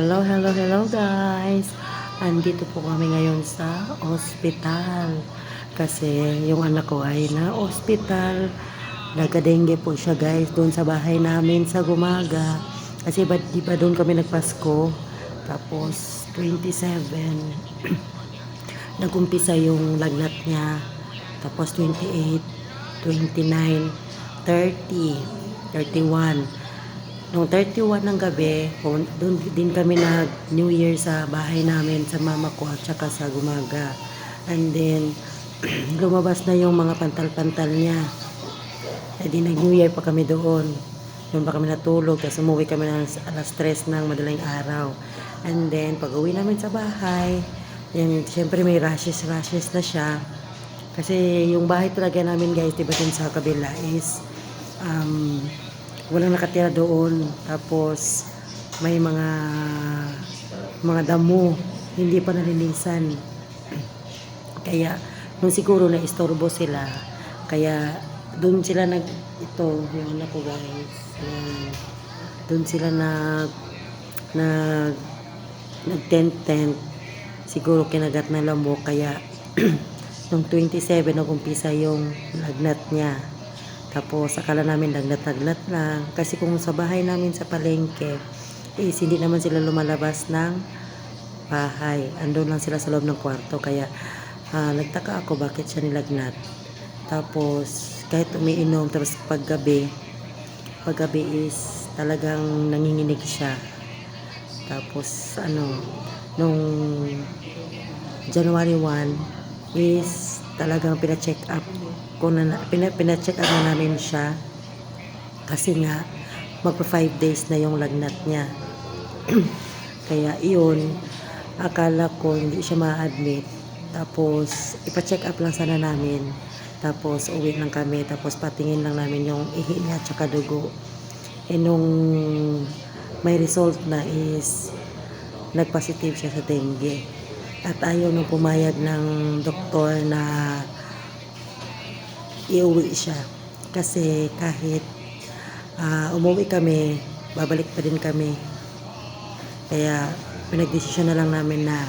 Hello, hello, hello guys. Andito po kami ngayon sa ospital. Kasi yung anak ko ay na ospital. Nagka-dengue po siya guys doon sa bahay namin sa Gumaga. Kasi di ba doon kami nagpasko? Tapos 27 nagumpisa yung lagnat niya. Tapos 28, 29, 30, 31. Noong 31 ng gabi, doon din kami nag New Year sa bahay namin sa mama ko at saka sa Gumaga. And then, lumabas na yung mga pantal-pantal niya. E di nag New Year pa kami doon. Doon pa kami natulog. Tapos umuwi kami ng alas 3 ng madaling araw. And then, pag uwi namin sa bahay, yan, syempre may rashes na siya. Kasi yung bahay talaga namin guys, diba dun sa kabila is walang nakatira doon. Tapos may mga damo hindi pa nalinisan. Kaya nung siguro na istorbo sila, kaya doon sila yung anak ko guys, doon sila nag tent siguro kinagat na lamok. Kaya nung 27 nag-umpisa yung lagnat niya. Tapos akala namin lagnat lang. Kasi kung sa bahay namin sa palengke, hindi naman sila lumalabas ng bahay. Andun lang sila sa loob ng kwarto. Kaya nagtaka ako bakit siya nilagnat. Tapos kahit umiinom, tapos paggabi is talagang nanginginig siya. Tapos nung January 1 is talagang pina-check up na namin siya kasi nga magpa 5 days na yung lagnat niya. Kaya iyon, akala ko hindi siya ma-admit. Tapos ipa-check up lang sana namin. Tapos uwi lang kami. Tapos patingin lang namin yung ihi niya at saka dugo. Nung may result na is nagpositive siya sa dengue. At ayaw nung pumayag ng doktor na iuwi siya. Kasi kahit umuwi kami, babalik pa din kami. Kaya pinagdesisyon na lang namin na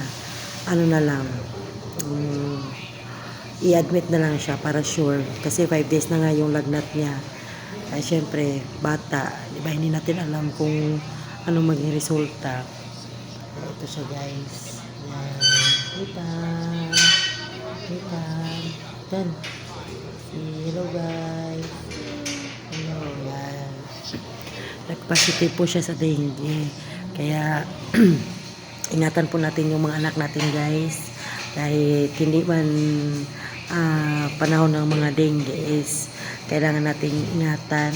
i-admit na lang siya para sure. Kasi 5 days na nga yung lagnat niya. Kaya syempre, bata, diba, hindi natin alam kung anong maging resulta. Ito siya guys. Yan. Yan. Hello guys. Hello, yan. Nagpositive po siya sa dengue. Kaya ingatan po natin yung mga anak natin guys. Kahit hindi man panahon ng mga dengue is kailangan nating ingatan.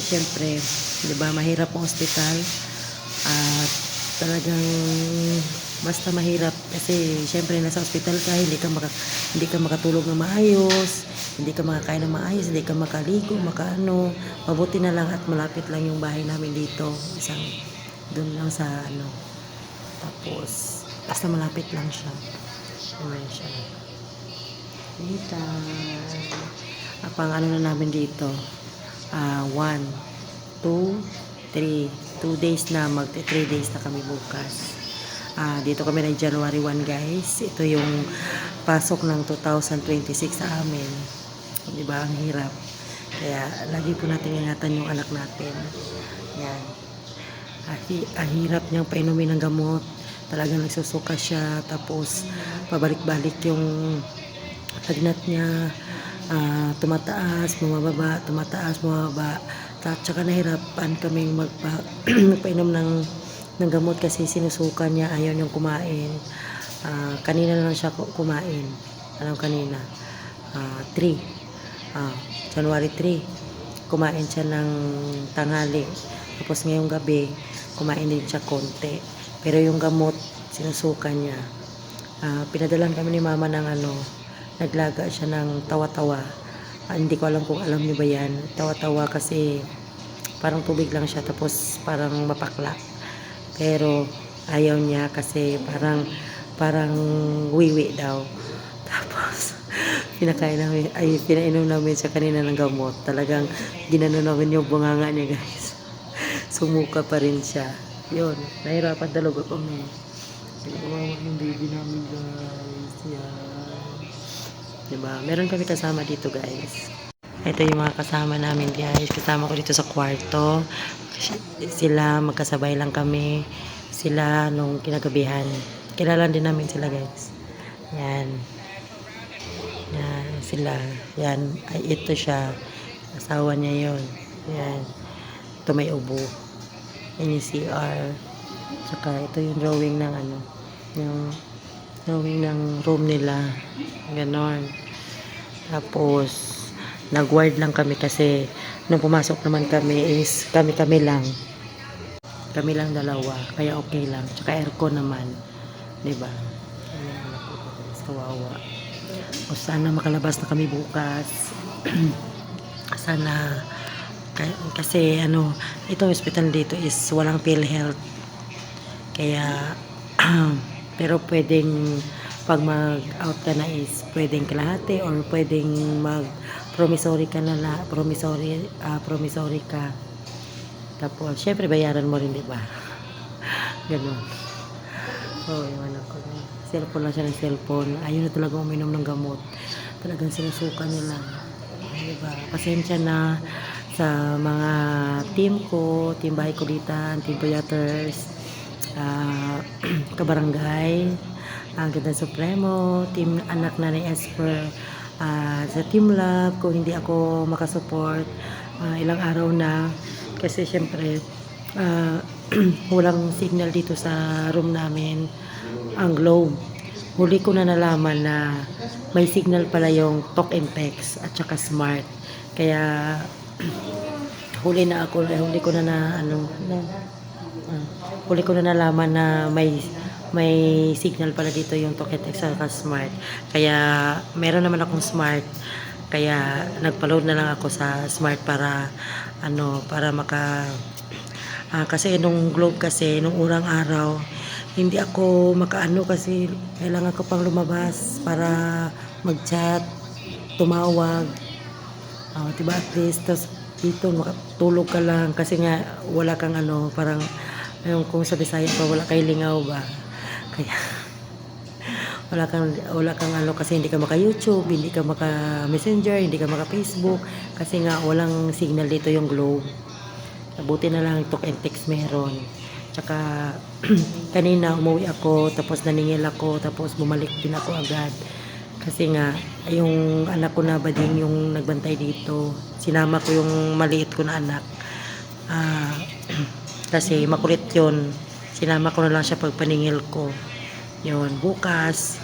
Siyempre, di ba, mahirap ang ospital. At talagang basta mahirap kasi syempre nasa ospital ka, hindi ka makatulog ng maayos, hindi ka makakain ng maayos, hindi ka makaligo, mabuti na lang at malapit lang yung bahay namin dito, isang doon lang sa tapos basta malapit lang siya. Ayan siya dito. Apang na namin dito 1, 2, 3 days na, magte 3 days na kami bukas. Dito kami ng January 1 guys. Ito yung pasok ng 2026 sa amin. Diba, ang hirap. Kaya lagi po natin ingatan yung anak natin. Yan. Ang hirap niyang painumin ng gamot. Talagang nagsusuka siya. Tapos pabalik-balik yung lagnat niya. Tumataas, bumababa, tumataas, bumababa. Tsaka nahirapan kaming magpainom ng gamot kasi sinusukan niya, ayaw niyang kumain. Kanina lang siya kumain. Kanina? 3. January 3. Kumain siya ng tanghali. Tapos ngayong gabi, kumain din siya konti. Pero yung gamot, sinusukan niya. Pinadalan kami ni mama ng naglaga siya ng tawa-tawa. Hindi ko alam kung alam niyo ba yan. Tawa-tawa kasi parang tubig lang siya tapos parang mapakla. Pero ayaw niya kasi parang wiwi daw. Tapos pinainom namin siya kanina ng gamot. Talagang ginano namin yung bunganga niya guys. Sumuka pa rin siya. Yun, nahirapan talaga kami. Kawawa yung baby namin guys. Yan. Diba? Meron kami kasama dito guys. Ito yung mga kasama namin guys. Kasama ko dito sa kwarto. Sila, magkasabay lang kami. Sila nung kinagabihan. Kilala din namin sila guys. Yan. Yan, sila. Yan. Ay, ito siya. Asawa niya yun. Yan. Ito may ubo. Yan yung CR. Tsaka ito yung drawing ng ano. Yung drawing ng room nila. Ganon. Tapos, nag-ward lang kami kasi nung pumasok naman kami is kami-kami lang. Kami lang dalawa. Kaya okay lang. Tsaka aircon naman. Diba? Ayan, kawawa. O sana makalabas na kami bukas. Sana kasi ano, itong hospital dito is walang PhilHealth. Kaya pero pwedeng pag mag-out ka na is pwedeng kalahati or pwedeng mag-promissory ka na promissory ka. Tapos syempre bayaran mo rin, di ba? Ganun. Oh, iwan ako. Cellphone lang siya ng cellphone. Ayaw na talaga uminom ng gamot. Talagang sinusuka nila. Di ba? Pasensya na sa mga team ko, team Bahay Kulitan, team Puyaters, kabarangay, ang Ganda Supremo, team anak na ni Esper, sa Team Love, kung hindi ako makasupport, ilang araw na, kasi syempre, walang signal dito sa room namin, ang Globe. Huli ko na nalaman na may signal pala yung Talk and Text at saka Smart. Kaya, huli ko na nalaman na may signal pala dito yung Talk and Text sa Smart. Kaya meron naman akong Smart. Kaya nagpa-load na lang ako sa Smart para kasi nung Globe kasi nung urang araw hindi ako makaano kasi kailangan ko pang lumabas para mag-chat, tumawag. Diba at least tas dito makatulog ka lang kasi nga wala kang parang yung kung sa Bisaya pa wala kay lingaw ba. Kaya wala kang kasi hindi ka maka-YouTube, hindi ka maka-Messenger, hindi ka maka-Facebook kasi nga walang signal dito yung Globe. Buti na lang Talk and Text meron. Tsaka kanina umuwi ako tapos naningil ako tapos bumalik din ako agad. Kasi nga yung anak ko na bading yung nagbantay dito. Sinama ko yung maliit ko na anak. Kasi makulit yun. Sinama ko na lang siya pagpaningil ko. Yun, bukas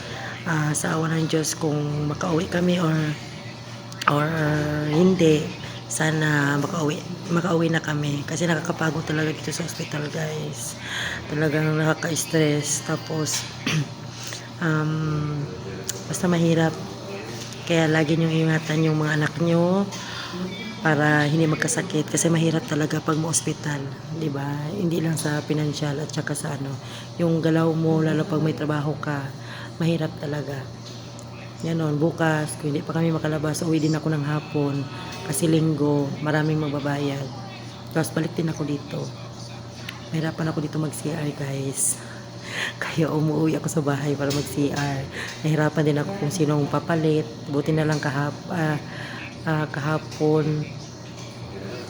sa awa ng Diyos kung makauwi kami or hindi, sana makauwi na kami kasi nakakapagod talaga dito sa hospital guys, talagang nakaka-stress tapos basta mahirap kaya lagi niyong ingatan yung mga anak niyo para hindi magkasakit kasi mahirap talaga pag mo-hospital, di ba? Hindi lang sa pinansyal at saka sa yung galaw mo lalo pag may trabaho ka, mahirap talaga. Ganon, bukas kung hindi pa kami makalabas, uwi din ako ng hapon kasi linggo, maraming magbabayad. Tapos balik din ako dito. Mahirapan ako dito mag-CR guys. Kaya umuwi ako sa bahay para mag-CR. Nahirapan din ako kung sinong papalit. Buti na lang kahapon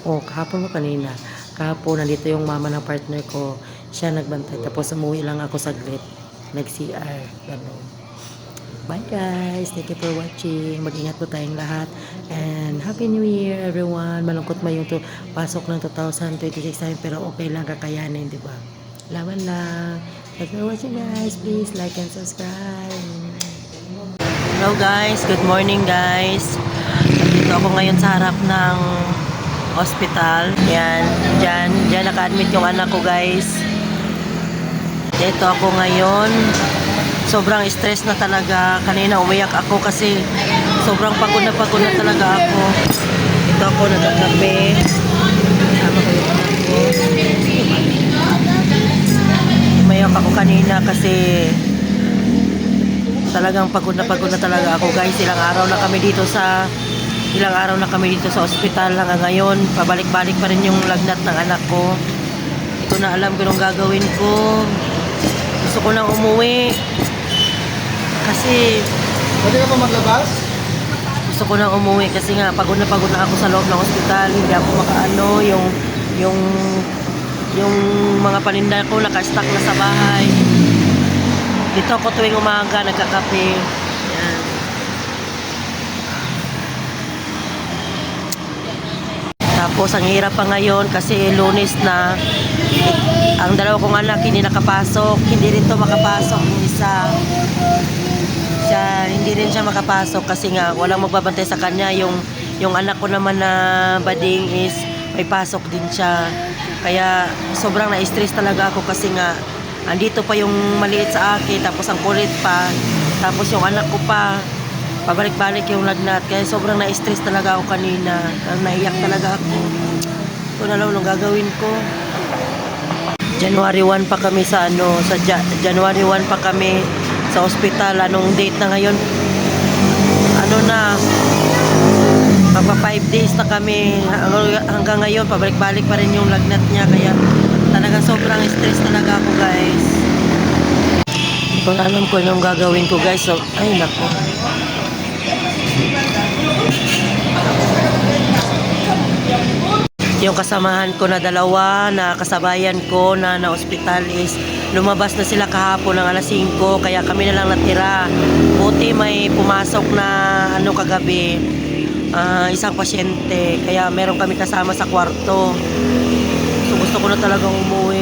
mo kanina. Kahapon nandito yung mama ng partner ko. Siya nagbantay. Tapos umuwi lang ako saglit. Nag-CR. Ganon. Bye guys. Thank you for watching. Mag-ingat po tayong lahat. And Happy New Year everyone. Malungkot man yung pasok ng 2026 namin pero okay lang, kakayanin, di ba? Laban lang. Thank you for watching guys. Please like and subscribe. Hello guys. Good morning guys. Dito ako ngayon sa harap ng hospital. Yan. Diyan naka-admit yung anak ko guys. Dito ako ngayon. Sobrang stress na talaga. Kanina umiyak ako kasi sobrang pagod na talaga ako. Ito ako nagkakape. Kasama ko yung anak ko. Umiyak ako kanina kasi talagang pagod na talaga ako guys. Ilang araw na kami dito sa ospital hanggang ngayon. Pabalik-balik pa rin yung lagnat ng anak ko. ko na alam kung anong gagawin ko. Gusto ko nang umuwi. Kasi Pwede ka pa maglabas? gusto ko nang umuwi kasi nga pagod na ako sa loob ng ospital. Hindi ako makaano, yung mga paninda ko naka-stack na sa bahay. Dito ako tuwing umaga nagkakape. Yan. Tapos ang hirap pa ngayon kasi Lunes na. Ang dalawa kong anak hindi nakapasok. Hindi rin to makapasok yung isa. Hindi rin siya makapasok kasi nga walang magbabantay sa kanya. Yung anak ko naman na bading is may pasok din siya. Kaya sobrang na-stress talaga ako kasi nga andito pa yung maliit sa akin, tapos ang kulit pa, tapos yung anak ko pa, pabalik-balik yung lagnat. Kaya sobrang na-stress talaga ako kanina. Naiyak talaga ako. Ito na lang nung gagawin ko. January 1 pa kami sa January 1 pa kami sa ospital. Anong date na ngayon? Ano na? Magpa 5 days na kami. Hanggang ngayon, pabalik-balik pa rin yung lagnat niya. Kaya talaga sobrang stress talaga ako, guys. Kung alam ko anong gagawin ko, guys. So, ay, naku. Yung kasamahan ko na dalawa, na kasabayan ko na ospital is lumabas na sila kahapon ng alas 5, kaya kami na lang natira. Buti may pumasok na kagabi, isang pasyente, kaya meron kami kasama sa kwarto. So gusto ko na talagang umuwi.